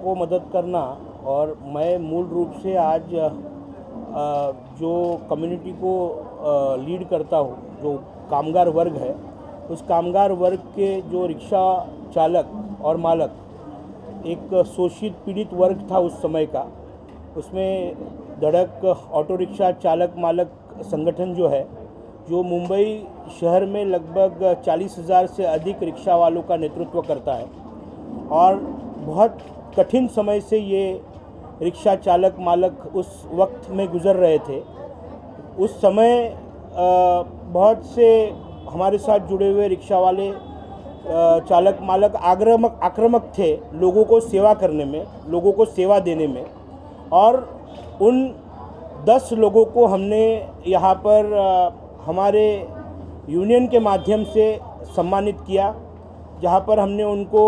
को मदद करना, और मैं मूल रूप से आज जो कम्युनिटी को लीड करता हूँ, जो कामगार वर्ग है, उस कामगार वर्ग के जो रिक्शा चालक और मालक, एक शोषित पीड़ित वर्ग था उस समय का, उसमें धड़क ऑटो रिक्शा चालक मालक संगठन जो है, जो मुंबई शहर में लगभग 40,000 से अधिक रिक्शा वालों का नेतृत्व करता है, और बहुत कठिन समय से ये रिक्शा चालक मालक उस वक्त में गुज़र रहे थे। उस समय बहुत से हमारे साथ जुड़े हुए रिक्शा वाले चालक मालक आक्रामक थे लोगों को सेवा करने में, लोगों को सेवा देने में, और उन 10 लोगों को हमने यहाँ पर हमारे यूनियन के माध्यम से सम्मानित किया, जहाँ पर हमने उनको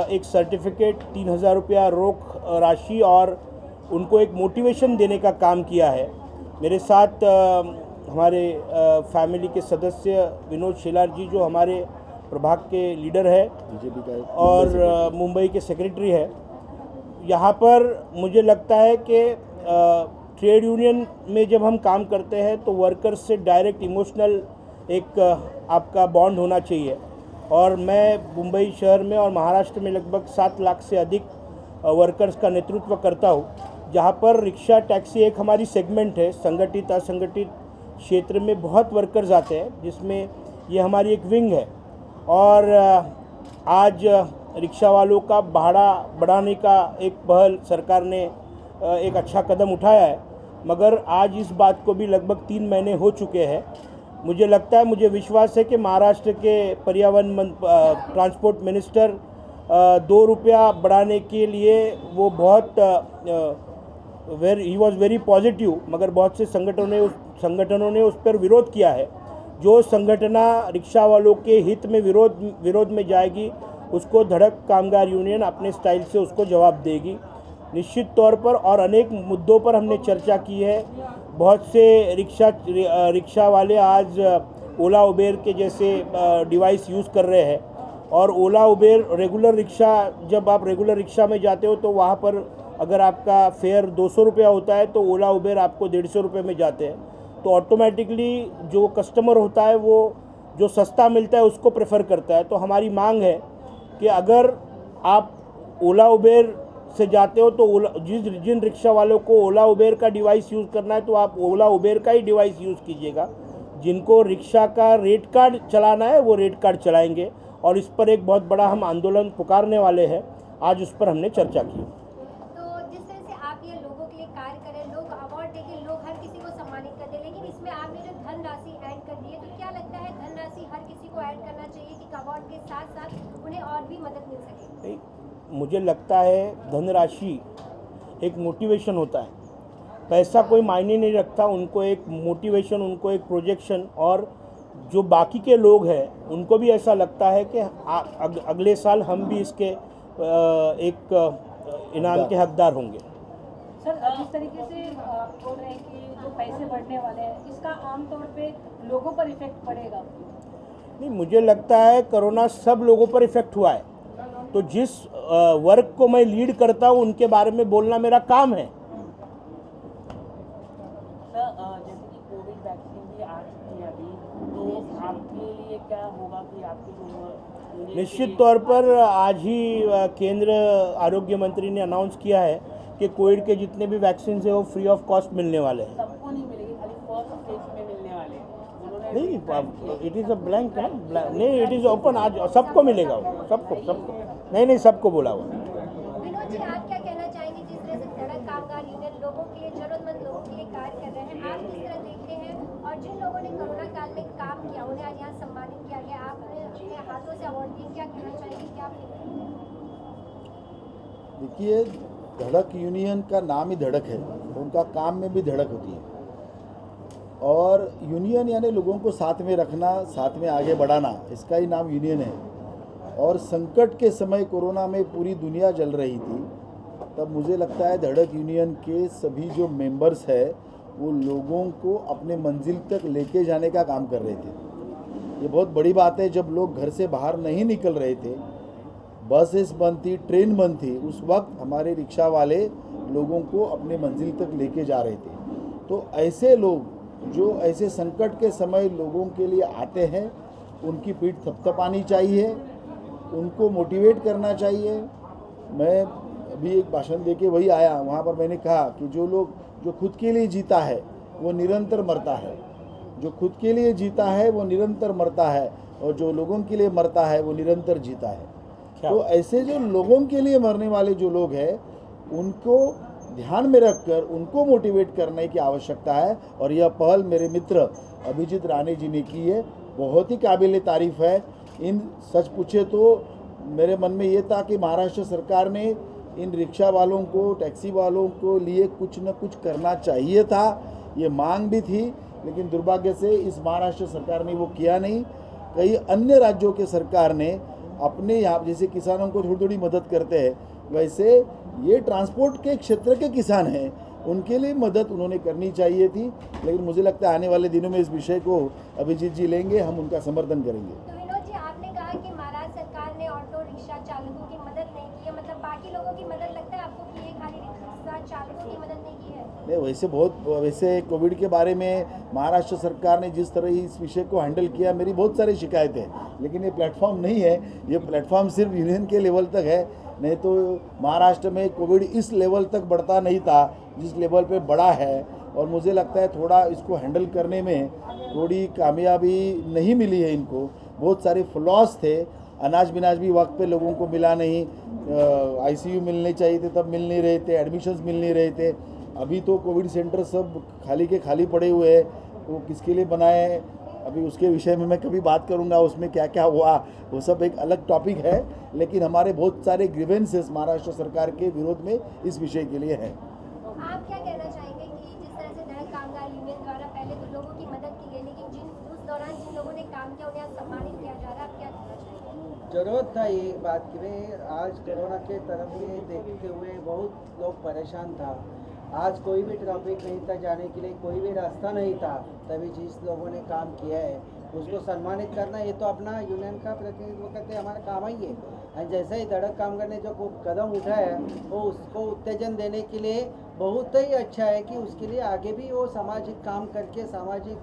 एक सर्टिफिकेट, 3,000 रुपया रोक राशि और उनको एक मोटिवेशन देने का काम किया है। मेरे साथ हमारे फैमिली के सदस्य विनोद शेलार जी, जो हमारे प्रभाग के लीडर है बीजेपी का, और मुंबई के सेक्रेटरी है। यहाँ पर मुझे लगता है कि ट्रेड यूनियन में जब हम काम करते हैं तो वर्कर्स से डायरेक्ट इमोशनल एक आपका बॉन्ड होना चाहिए, और मैं मुंबई शहर में और महाराष्ट्र में लगभग 7 लाख से अधिक वर्कर्स का नेतृत्व करता हूँ, जहाँ पर रिक्शा टैक्सी एक हमारी सेगमेंट है। संगठित असंगठित क्षेत्र में बहुत वर्कर्स आते हैं, जिसमें ये हमारी एक विंग है, और आज रिक्शा वालों का भाड़ा बढ़ाने का एक पहल सरकार ने एक अच्छा कदम उठाया है, मगर आज इस बात को भी लगभग 3 महीने हो चुके हैं। मुझे लगता है, मुझे विश्वास है कि महाराष्ट्र के पर्यावरण ट्रांसपोर्ट मिनिस्टर 2 रुपया बढ़ाने के लिए वो बहुत ही वॉज वेरी पॉजिटिव, मगर बहुत से संगठनों ने उस पर विरोध किया है। जो संगठना रिक्शा वालों के हित में विरोध में जाएगी, उसको धड़क कामगार यूनियन अपने स्टाइल से उसको जवाब देगी निश्चित तौर पर। और अनेक मुद्दों पर हमने चर्चा की है। बहुत से रिक्शा वाले आज ओला उबेर के जैसे डिवाइस यूज़ कर रहे हैं, और ओला उबेर रेगुलर रिक्शा, जब आप रेगुलर रिक्शा में जाते हो तो वहाँ पर अगर आपका फेयर 200 रुपया होता है तो ओला उबेर आपको 150 रुपये में जाते हैं। तो ऑटोमेटिकली जो कस्टमर होता है वो जो सस्ता मिलता है उसको प्रेफर करता है। तो हमारी मांग है कि अगर आप ओला उबेर से जाते हो तो जिन रिक्शा वालों को ओला उबेर का डिवाइस यूज़ करना है तो आप ओला उबेर का ही डिवाइस यूज़ कीजिएगा। जिनको रिक्शा का रेट कार्ड चलाना है वो रेट कार्ड चलाएंगे, और इस पर एक बहुत बड़ा हम आंदोलन पुकारने वाले हैं। आज उस पर हमने चर्चा की। तो जिस तरह से आप ये लोगों के लिए कार्य करें, लोग अवार्ड देके लोग हर किसी को सम्मानित करते हैं, लेकिन इसमें आपने जो धनराशि ऐड कर दी है, तो क्या लगता है धनराशि हर किसी को ऐड करना चाहिए कि अवार्ड के साथ साथ उन्हें और भी मदद मिल सके? मुझे लगता है धनराशि एक मोटिवेशन होता है, पैसा कोई मायने नहीं रखता। उनको एक मोटिवेशन, उनको एक प्रोजेक्शन, और जो बाकी के लोग हैं उनको भी ऐसा लगता है कि अगले साल हम भी इसके एक इनाम के हकदार होंगे। सर, जिस तरीके से बोल रहे हैं कि जो पैसे बढ़ने वाले हैं, इसका आमतौर पे लोगों पर इफेक्ट पड़ेगा? नहीं, मुझे लगता है कोरोना सब लोगों पर इफेक्ट हुआ है, तो जिस वर्ग को मैं लीड करता हूँ उनके बारे में बोलना मेरा काम है। सर, जैसे कि कोविड वैक्सीन भी आ चुकी है अभी, तो आपके लिए क्या होगा कि आपके जो निश्चित तौर पर आज ही केंद्र आरोग्य मंत्री ने अनाउंस किया है कि कोविड के जितने भी वैक्सीन है वो फ्री ऑफ कॉस्ट मिलने वाले हैं। सबको नहीं मिलेगी, खाली फर्स्ट फेज में मिलने वाले हैं। नहीं, इट इज़ अ ब्लैंक है, नहीं, इट इज़ ओपन। आज सबको मिलेगा, सबको नहीं, सबको बोला हुआ। विनोद जी, आप क्या कहना चाहेंगे? जिस तरह से धड़क कामगार यूनियन लोगों के लिए, जरूरतमंद लोगों के लिए कार्य कर रहे हैं, आप किस तरह देखते हैं? और जिन लोगों ने कोरोना काल में काम किया, उन्हें आज यहाँ सम्मानित किया गया, आपने अपने हाथों से अवार्ड दिए, क्या कहना चाहेंगे? क्या देखिए, धड़क यूनियन का नाम ही धड़क है, उनका काम में भी धड़क होती है, और यूनियन यानी लोगों को साथ में रखना, साथ में आगे बढ़ाना, इसका ही नाम यूनियन है। और संकट के समय कोरोना में पूरी दुनिया जल रही थी, तब मुझे लगता है धड़क यूनियन के सभी जो मेंबर्स है वो लोगों को अपने मंजिल तक लेके जाने का काम कर रहे थे। ये बहुत बड़ी बात है, जब लोग घर से बाहर नहीं निकल रहे थे, बसेस बंद थी, ट्रेन बंद थी, उस वक्त हमारे रिक्शा वाले लोगों को अपने मंजिल तक लेके जा रहे थे। तो ऐसे लोग जो ऐसे संकट के समय लोगों के लिए आते हैं, उनकी पीठ थपथपानी चाहिए, उनको मोटिवेट करना चाहिए। मैं अभी एक भाषण देके वही आया, वहाँ पर मैंने कहा कि जो खुद के लिए जीता है वो निरंतर मरता है, जो खुद के लिए जीता है वो निरंतर मरता है, और जो लोगों के लिए मरता है वो निरंतर जीता है। तो ऐसे जो लोगों के लिए मरने वाले जो लोग हैं, उनको ध्यान में रखकर उनको मोटिवेट करने की आवश्यकता है। और यह पहल मेरे मित्र अभिजीत राणे जी ने की है, बहुत ही काबिल तारीफ़ है। इन सच पूछे तो मेरे मन में ये था कि महाराष्ट्र सरकार ने इन रिक्शा वालों को, टैक्सी वालों को लिए कुछ न कुछ करना चाहिए था, ये मांग भी थी, लेकिन दुर्भाग्य से इस महाराष्ट्र सरकार ने वो किया नहीं। कई अन्य राज्यों के सरकार ने अपने यहाँ जैसे किसानों को थोड़ी थोड़ी मदद करते हैं, वैसे ये ट्रांसपोर्ट के क्षेत्र के किसान हैं, उनके लिए मदद उन्होंने करनी चाहिए थी। लेकिन मुझे लगता है आने वाले दिनों में इस विषय को अभिजीत जी लेंगे, हम उनका समर्थन करेंगे। तो विनोद जी, आपने कहा कि महाराष्ट्र सरकार ने ऑटो रिक्शा चालकों की मदद नहीं की है, मतलब बाकी लोगों की मदद लगता है आपको कि ये खाली रिक्शा चालकों की मदद नहीं की है? नहीं, वैसे कोविड के बारे में महाराष्ट्र सरकार ने जिस तरह इस विषय को हैंडल किया, मेरी बहुत सारी शिकायतें हैं, लेकिन ये प्लेटफॉर्म नहीं है, ये प्लेटफॉर्म सिर्फ यूनियन के लेवल तक है। नहीं तो महाराष्ट्र में कोविड इस लेवल तक बढ़ता नहीं था जिस लेवल पे बढ़ा है, और मुझे लगता है थोड़ा इसको हैंडल करने में थोड़ी कामयाबी नहीं मिली है इनको। बहुत सारे फ्लॉस थे, अनाज बिनाज भी वक्त पे लोगों को मिला नहीं, आईसीयू मिलने चाहिए थे तब मिल नहीं रहे थे, एडमिशन्स मिल नहीं रहे थे। अभी तो कोविड सेंटर सब खाली के खाली पड़े हुए हैं, वो किसके लिए बनाए, अभी उसके विषय में मैं कभी बात करूंगा, उसमें क्या क्या हुआ वो सब एक अलग टॉपिक है। लेकिन हमारे बहुत सारे ग्रीवेंसेस महाराष्ट्र सरकार के विरोध में इस विषय के लिए हैं। आप क्या कहना चाहेंगे कि जिस तरह से धड़क कामगार यूनियन द्वारा पहले तो लोगों की मदद की गई, लेकिन उस दौरान जिन लोगों ने काम किया उन्हें आज सम्मानित किया जा रहा है, आप क्या कहना चाहेंगे? जरूरत था ये बात की। आज कोरोना के तरफ से देखते हुए बहुत लोग परेशान था। आज कोई भी ट्रैफिक नहीं था जाने के लिए, कोई भी रास्ता नहीं था, तभी जिस लोगों ने काम किया है उसको सम्मानित करना, ये तो अपना यूनियन का प्रतिनिधित्व करते हमारा काम ही है। और जैसे ही धड़क कामगार ने जो कदम उठाया वो उसको उत्तेजन देने के लिए बहुत ही अच्छा है कि उसके लिए आगे भी वो सामाजिक काम करके, सामाजिक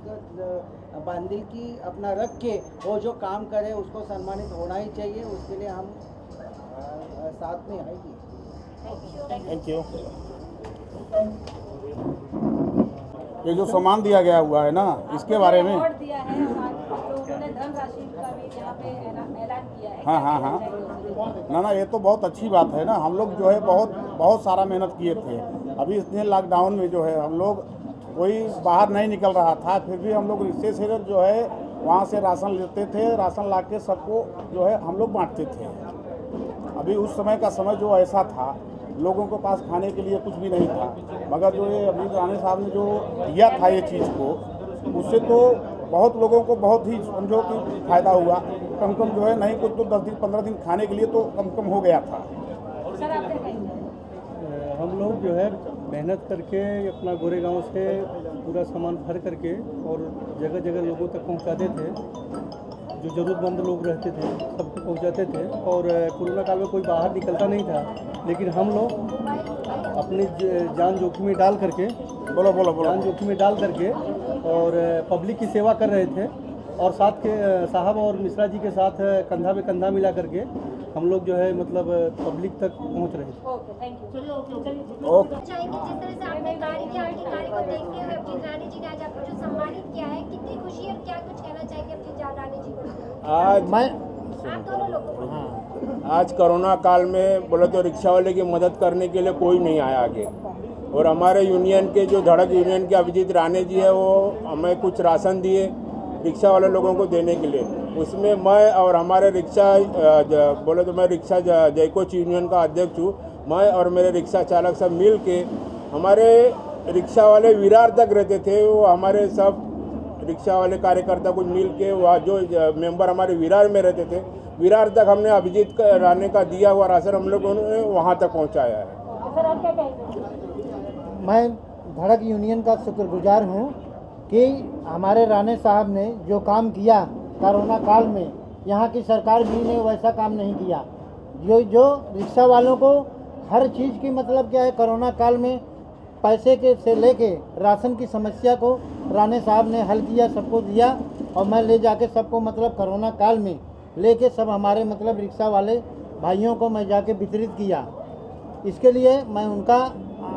बांधिल की अपना रख के वो जो काम करे उसको सम्मानित होना ही चाहिए। उसके लिए हम साथ में आएंगे। Thank you. ये जो सामान दिया गया हुआ है ना, इसके बारे में अवार्ड दिया है और आज तो उन्होंने धनराशि का भी यहाँ पे ऐलान किया है। हाँ। ना ये तो बहुत अच्छी बात है ना। हम लोग जो है बहुत सारा मेहनत किए थे। अभी इतने लॉकडाउन में जो है हम लोग कोई बाहर नहीं निकल रहा था, फिर भी हम लोग रिक्शे से जो है वहाँ से राशन लेते थे, राशन ला के सबको जो है हम लोग बांटते थे। अभी उस समय का समय जो ऐसा था, लोगों के पास खाने के लिए कुछ भी नहीं था, मगर जो ये अभिजीत राणे साहब ने जो दिया था ये चीज़ को, उससे तो बहुत लोगों को बहुत ही समझो कि फ़ायदा हुआ। कम जो है नहीं कुछ तो 10 दिन 15 दिन खाने के लिए तो कम हो गया था। सर आप क्या कहेंगे? हम लोग जो है मेहनत करके अपना गोरेगांव से पूरा सामान भर करके और जगह जगह लोगों तक पहुंचाते थे, जो ज़रूरतमंद लोग रहते थे सबको पहुंचाते थे। और कोरोना काल में कोई बाहर निकलता नहीं था, लेकिन हम लोग अपनी जान जोखिम में डाल करके जान जोखिम में डाल करके और पब्लिक की सेवा कर रहे थे। और साथ के साहब और मिश्रा जी के साथ कंधा पे कंधा मिला करके हम लोग जो है मतलब पब्लिक तक पहुंच रहे थे। Okay, thank you. चलिए। ओके। चाहेंगे जिस तरह से आपने कार्य किया, आपके कार्य को देखते हुए अभिजीत राणे जी ने आज आपको जो सम्मानित किया है, कितनी खुशी और क्या कुछ कहना चाहेंगे अभिजीत राणे जी को? आप दोनों लोगों को। आज कोरोना काल में बोले तो रिक्शा वाले की मदद करने के लिए कोई नहीं आया आगे, और हमारे यूनियन के जो धड़क यूनियन के अभिजीत राणे जी है वो हमें कुछ राशन दिए रिक्शा वाले लोगों को देने के लिए। उसमें मैं और हमारे रिक्शा बोले तो मैं रिक्शा जयकोच यूनियन का अध्यक्ष हूँ। मैं और मेरे रिक्शा चालक सब मिल के, हमारे रिक्शा वाले विरार तक रहते थे, वो हमारे सब रिक्शा वाले कार्यकर्ता कुछ मिल के वहाँ जो मेंबर हमारे विरार में रहते थे, विरार तक हमने अभिजीत राणे का दिया हुआ राशन हम लोगों ने वहाँ तक पहुँचाया है। सर आप क्या कहेंगे? मैं धड़क यूनियन का शुक्रगुजार हूँ कि हमारे राणे साहब ने जो काम किया कोरोना काल में, यहाँ की सरकार भी ने वैसा काम नहीं किया। जो रिक्शा वालों को हर चीज़ की मतलब क्या है, कोरोना काल में पैसे के से लेके राशन की समस्या को राणे साहब ने हल किया, सबको दिया। और मैं ले जाके सबको मतलब कोरोना काल में लेके सब हमारे मतलब रिक्शा वाले भाइयों को मैं जाके वितरित किया। इसके लिए मैं उनका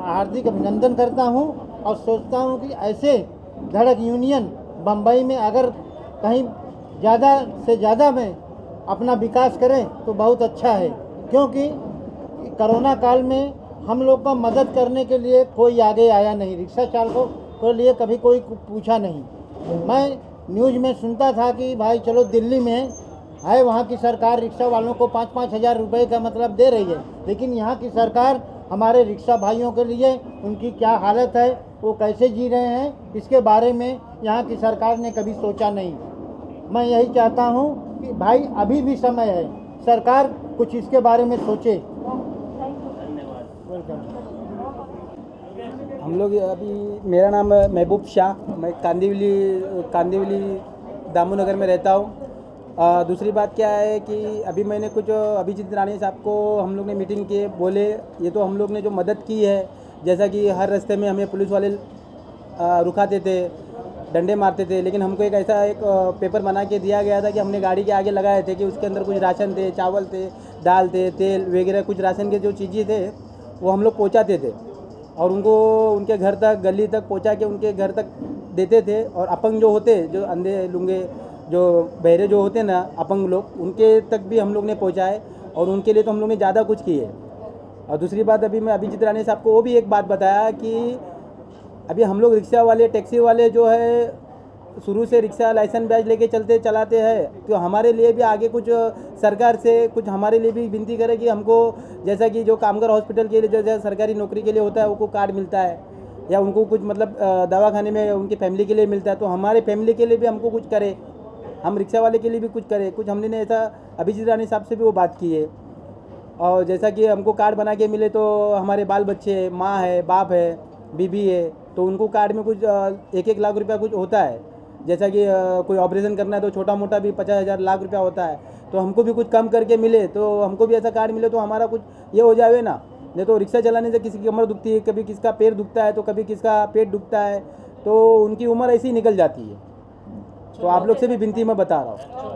हार्दिक अभिनंदन करता हूं और सोचता हूं कि ऐसे धड़क यूनियन बम्बई में अगर कहीं ज़्यादा से ज़्यादा में अपना विकास करें तो बहुत अच्छा है, क्योंकि कोरोना काल में हम लोग का मदद करने के लिए कोई आगे आया नहीं, रिक्शा चालकों के लिए कभी कोई पूछा नहीं। मैं न्यूज़ में सुनता था कि भाई चलो दिल्ली में है, वहाँ की सरकार रिक्शा वालों को 5-5 हज़ार रुपये का मतलब दे रही है, लेकिन यहाँ की सरकार हमारे रिक्शा भाइयों के लिए उनकी क्या हालत है, वो कैसे जी रहे हैं, इसके बारे में यहाँ की सरकार ने कभी सोचा नहीं। मैं यही चाहता हूँ कि भाई अभी भी समय है, सरकार कुछ इसके बारे में सोचे। हम लोग अभी, मेरा नाम महबूब शाह, मैं कांदिवली दामोनगर में रहता हूँ। दूसरी बात क्या है कि अभी मैंने कुछ अभिजीत राणे साहब को हम लोग ने मीटिंग किए, बोले ये तो हम लोग ने जो मदद की है, जैसा कि हर रास्ते में हमें पुलिस वाले रुकाते थे, डंडे मारते थे, लेकिन हमको एक ऐसा एक पेपर बना के दिया गया था कि हमने गाड़ी के आगे लगाए थे कि उसके अंदर कुछ राशन थे, चावल थे, दाल थे, तेल वगैरह, कुछ राशन के जो चीज़ें थे वो हम लोग पहुँचाते थे और उनको उनके घर तक, गली तक पहुँचा के उनके घर तक देते थे। और अपंग जो होते, जो अंधे लूंगे, जो बहरे जो होते ना अपंग लोग, उनके तक भी हम लोग ने पहुँचाए और उनके लिए तो हम लोग ने ज़्यादा कुछ किए। और दूसरी बात, अभी मैं अभिजीत राणे साहब को वो भी एक बात बताया कि अभी हम लोग रिक्शा वाले, टैक्सी वाले जो है शुरू से रिक्शा लाइसेंस बैच लेके चलाते हैं, तो हमारे लिए भी आगे कुछ सरकार से कुछ हमारे लिए भी विनती करे कि हमको, जैसा कि जो कामगार हॉस्पिटल के लिए जैसे सरकारी नौकरी के लिए होता है उनको कार्ड मिलता है, या उनको कुछ मतलब दवाखाने में उनकी फैमिली के लिए मिलता है, तो हमारे फैमिली के लिए भी हमको कुछ करे, हम रिक्शा वाले के लिए भी कुछ करें। कुछ हमने ऐसा अभिजीत राणे साहब से भी वो बात की है। और जैसा कि हमको कार्ड बना के मिले तो हमारे बाल बच्चे, माँ है, बाप है, बीबी है, तो उनको कार्ड में कुछ 1-1 लाख रुपया कुछ होता है। जैसा कि कोई ऑपरेशन करना है तो छोटा मोटा भी 50,000 लाख रुपया होता है, तो हमको भी कुछ कम करके मिले, तो हमको भी ऐसा कार्ड मिले तो हमारा कुछ ये हो जावे ना। नहीं तो रिक्शा चलाने से किसी की कमर दुखती है, कभी किसका पैर दुखता है, तो कभी किसका पेट दुखता है, तो उनकी उम्र ऐसी ही निकल जाती है। तो आप लोग से भी विनती मैं बता रहा हूँ।